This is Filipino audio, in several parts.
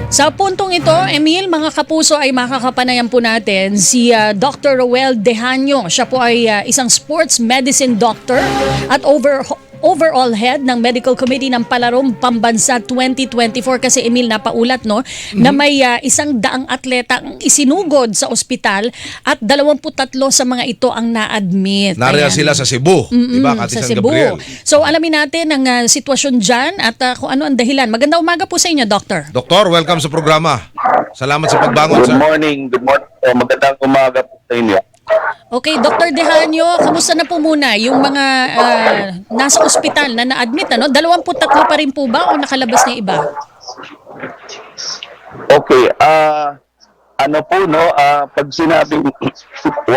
Sa puntong ito, Emil, mga kapuso, ay makakapanayan po natin si Dr. Roel Dehanyo. Siya po ay isang sports medicine doctor at overall head ng Medical Committee ng Palarong Pambansa 2024 kasi Emil napaulat na may 100 atleta ang isinugod sa ospital at 23 sa mga ito ang na-admit. Nariyan sila sa Cebu, di ba? Sa San Cebu. Gabriel. So alamin natin ang sitwasyon dyan at kung ano ang dahilan. Magandang umaga po sa inyo, Doctor. Doktor, welcome sa programa. Salamat sa pagbangon, Good sir. morning. Magandang umaga po sa inyo. Okay, Dr. Dehanyo, kamusta na po muna yung mga nasa ospital na na-admit? 23 pa rin po ba o nakalabas na iba? Okay, pag sinabing 100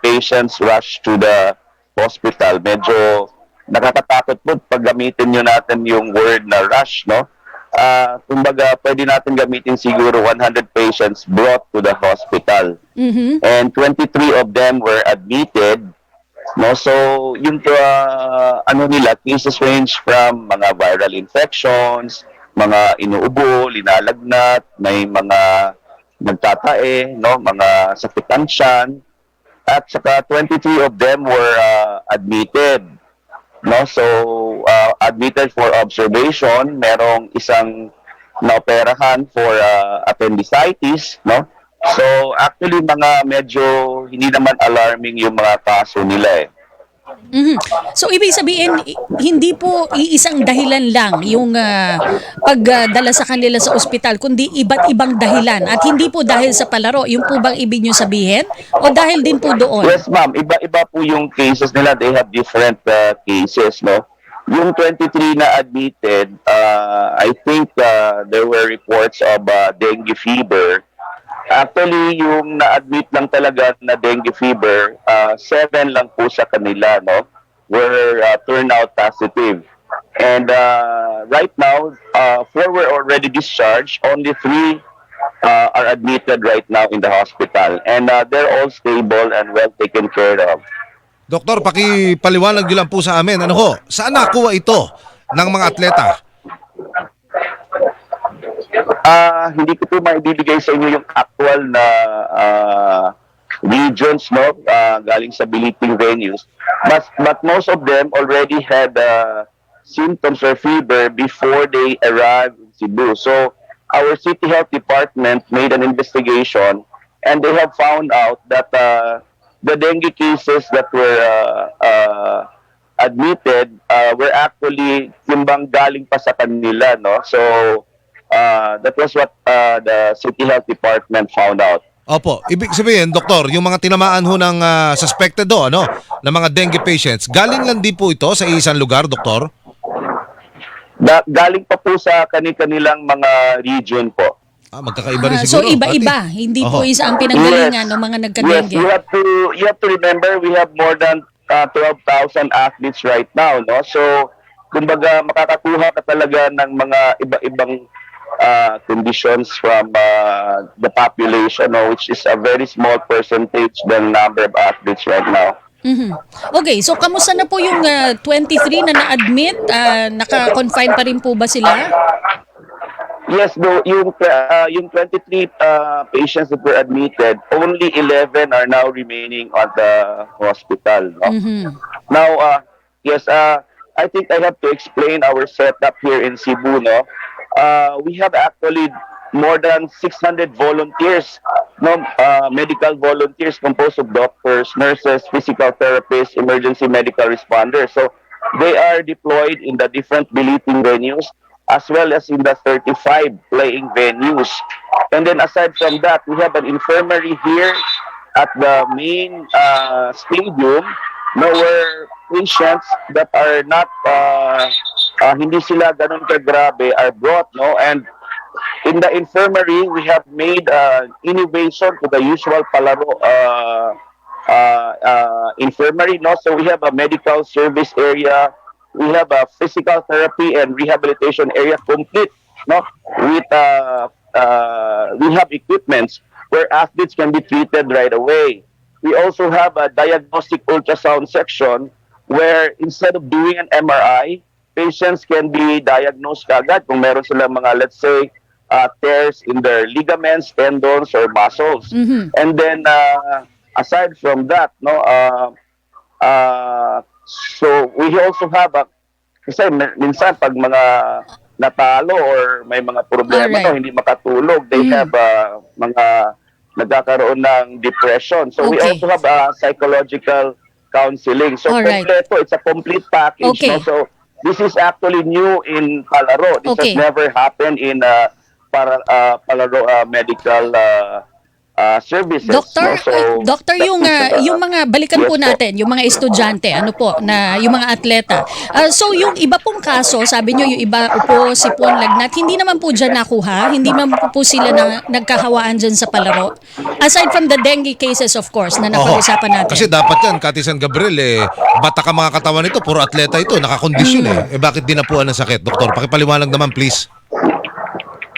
patients rush to the hospital, medyo nakakatakot po pag gamitin nyo natin yung word na rush, no? Kumbaga, pwede natin gamitin siguro 100 patients brought to the hospital. And 23 of them were admitted. No? So, yung cases range from mga viral infections, mga inuubo, linalagnat, may mga nagtatae, no? Mga sakitan tiyan, at saka 23 of them were admitted. No, so admitted for observation, merong isang naoperahan for appendicitis, no? So actually medyo hindi naman alarming yung mga kaso nila eh. So ibig sabihin, hindi po iisang dahilan lang yung pagdala sa kanila sa ospital, kundi iba't ibang dahilan. At hindi po dahil sa palaro, yung po bang ibig nyo sabihin? O dahil din po doon? Yes ma'am, iba-iba po yung cases nila. They have different cases, no? Yung 23 na admitted, I think there were reports of dengue fever. Actually, yung na-admit lang talaga na dengue fever, 7 lang po sa kanila, no? Were turned out positive. And right now, 4 were already discharged. Only 3 are admitted right now in the hospital. And they're all stable and well taken care of. Doktor, pakipaliwanag nyo lang po sa amin. Saan nakuha ito ng mga atleta? Hindi ko po maibibigay sa inyo yung actual na regions, no, galing sa believing venues. But most of them already had symptoms or fever before they arrived in Cebu. So our city health department made an investigation and they have found out that the dengue cases that were admitted were actually timbang galing pa sa kanila, no? So that was what the City Health Department found out. Opo, ibig sabihin, Doktor, yung mga tinamaan ho ng suspected ng mga dengue patients, galing lang din po ito sa isang lugar, Doktor? Galing pa po sa kanilang mga region po. Magkakaiba rin So siguro. iba-iba, hindi po isa ang pinanggalingan ng mga nagka-dengue. Yes, you have to remember we have more than 12,000 athletes right now, no? So, kumbaga makakakuha ka talaga ng mga iba-ibang conditions from the population, no, which is a very small percentage the number of athletes right now. Okay, so kamusta na po yung 23 na na-admit? Naka-confine pa rin po ba sila? Yes, no, yung 23 patients that were admitted, only 11 are now remaining at the hospital. No? Now, yes, I think I have to explain our setup here in Cebu. No? We have actually more than 600 volunteers, no, medical volunteers composed of doctors, nurses, physical therapists, emergency medical responders. So they are deployed in the different believing venues as well as in the 35 playing venues. And then aside from that, we have an infirmary here at the main stadium, no, where patients that are not hindi sila ganun kagrabe are brought, no, and in the infirmary we have made innovation to the usual palaro infirmary, no. So we have a medical service area, we have a physical therapy and rehabilitation area complete, no, with rehab equipments where athletes can be treated right away. We also have a diagnostic ultrasound section where instead of doing an MRI, patients can be diagnosed agad kung meron silang mga, let's say, tears in their ligaments, tendons, or muscles. And then aside from that, so we also have kasi minsan pag mga natalo or may mga problema Alright. hindi makatulog, they have mga nagkakaroon ng depression. So we Okay. also have psychological counseling. So Alright. kompleto, it's a complete package. Okay. So this is actually new in Palaro. This Okay. has never happened in Palaro medical services. Doktor, So, doktor, yung mga balikan po Yes po. natin, yung mga estudyante, yung mga atleta. So yung iba pong kaso, sabi nyo yung iba upo, sipon, lagnat, hindi naman po dyan nakuha, hindi naman po sila nagkahawaan dyan sa palaro. Aside from the dengue cases, of course, na napag-usapan natin. Kasi dapat yan, Kati San Gabriel, bata ka mga katawan nito, puro atleta ito, nakakondisyon bakit di napuan ng sakit? Doktor, pakipaliwanag naman please.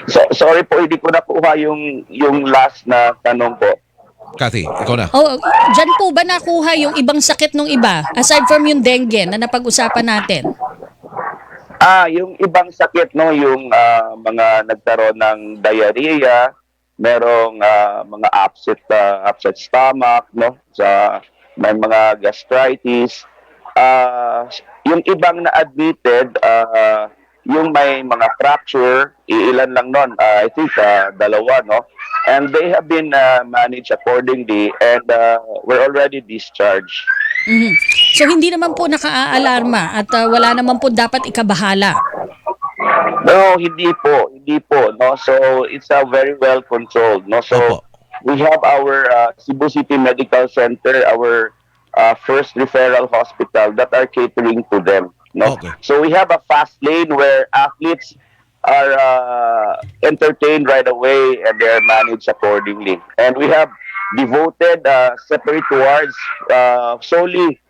So, sorry po, hindi ko nakuha yung last na tanong po. Kati, ikaw na. Dyan po ba nakuha yung ibang sakit ng iba? Aside from yung dengue na napag-usapan natin. Yung ibang sakit, yung mga nagkaroon ng diarrhea, merong mga upset stomach, may mga gastritis. Yung ibang na-admitted, yung may mga fracture, ilan lang nun, I think dalawa, and they have been managed accordingly and were already discharged. So hindi naman po naka-aalarma at wala naman po dapat ikabahala. No, hindi po. So it's very well controlled. So Opo. we have our Cebu City Medical Center, our first referral hospital that are catering to them. Okay. So we have a fast lane where athletes are entertained right away and they are managed accordingly. And we have devoted separate wards solely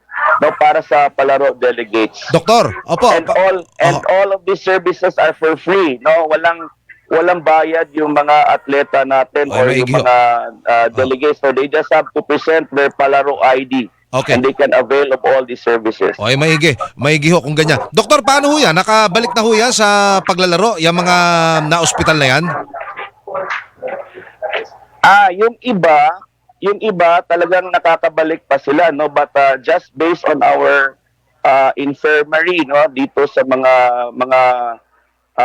para sa palaro delegates. Doktor, opo. All of these services are for free. Walang bayad yung mga atleta natin or Ay, yung maigi ho. mga delegates. So they just have to present their palaro ID. Okay. And they can avail of all these services. Okay, maigi ho kung ganyan. Doktor, paano ho yan? Nakabalik na ho yan sa paglalaro? Yung mga na-hospital na yan? Yung iba talagang nakakabalik pa sila, but just based on our infirmary, dito sa mga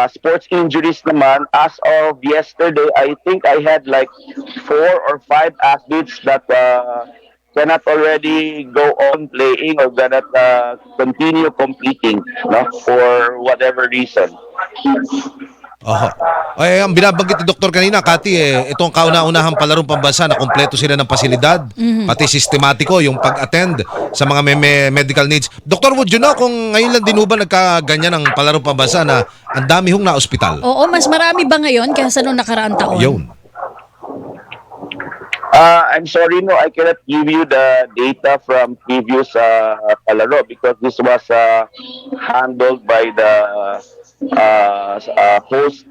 sports injuries naman, as of yesterday, I think I had like 4 or 5 athletes that cannot already go on playing or cannot continue competing, for whatever reason. Oho. Ay, ang binabanggit ni Doktor kanina, Kati, itong kauna-unahang palarong pambansa na kumpleto sila ng pasilidad, pati sistematiko yung pag-attend sa mga may medical needs. Doktor, would you know kung ngayon lang din ho ba nagkaganyan ng palarong pambansa na ang dami hong na-ospital? Oo, mas marami ba ngayon kaysa noong nakaraang taon? Yun. I'm sorry, I cannot give you the data from previous palaro because this was handled by the host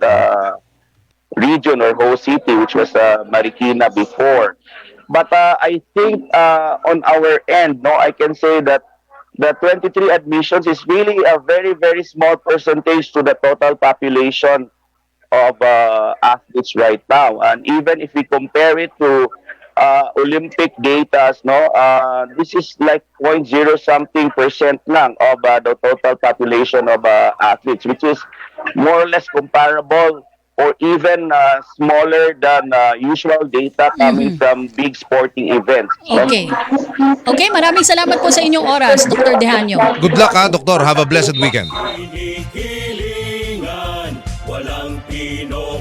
region or host city, which was Marikina before. But I think on our end, I can say that the 23 admissions is really a very, very small percentage to the total population of athletes right now. And even if we compare it to Olympic data, this is like 0.0% lang of the total population of athletes, which is more or less comparable or even smaller than usual data coming from big sporting events. Okay, maraming salamat po sa inyong oras, Dr. Dehanyo. Good luck ha, Doktor. Have a blessed weekend. Hinihilingan, walang Pinoy.